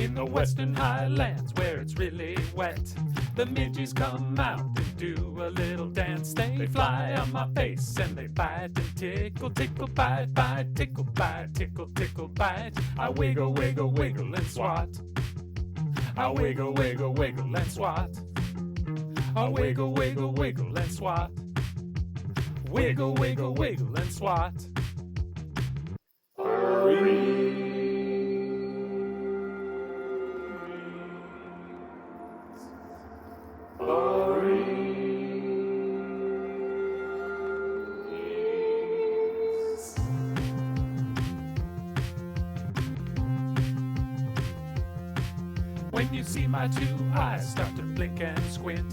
In the western highlands where it's really wet, the midges come out and do a little dance. They fly on my face and they bite and tickle, tickle, bite, bite, tickle, bite, tickle, tickle, bite. I wiggle, wiggle, wiggle and swat. I wiggle, wiggle, wiggle and swat. I wiggle, wiggle, wiggle and swat. Wiggle, wiggle, wiggle and swat. When you see my two eyes start to blink and squint,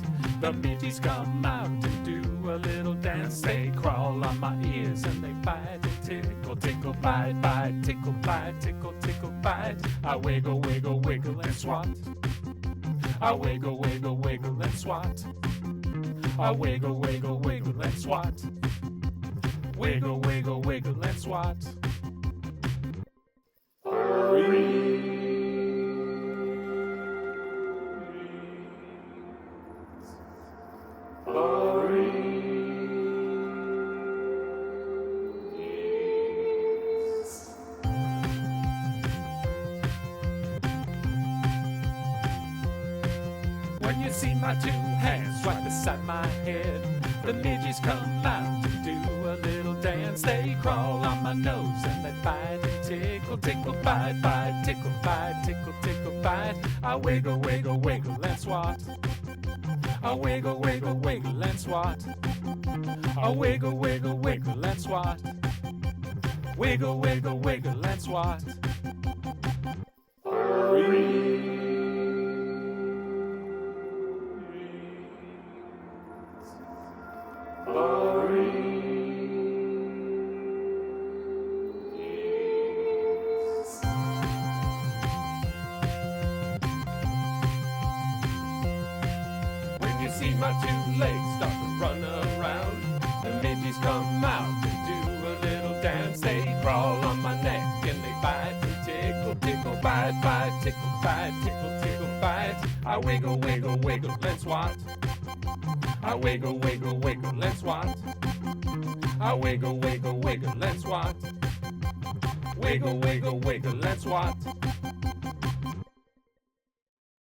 the midges come out and do a little dance. They crawl on my ears and they bite and tickle, tickle, bite, bite, tickle, bite, tickle, tickle, bite. I wiggle, wiggle, wiggle and swat. I wiggle, wiggle, wiggle and swat. I wiggle, wiggle, wiggle and swat. Wiggle, wiggle, wiggle and swat. When you see my two hands right beside my head, the midges come out to do a little dance. They crawl on my nose and they bite and tickle, tickle, bite, bite, tickle, bite, tickle, tickle, bite. I wiggle, wiggle, wiggle and swat. I wiggle, wiggle, wiggle and swat. I wiggle, wiggle, wiggle and swat. Wiggle, wiggle, wiggle and swat. When you see my two legs start to run around, the midges come out and do a little dance. They crawl on my neck and they bite and tickle, tickle, bite, bite, tickle, bite, tickle, tickle, bite. I wiggle, wiggle, wiggle and swat. I wiggle, wiggle, wiggle and swat. I wiggle, wiggle, wiggle and swat. Wiggle, wiggle, wiggle and swat.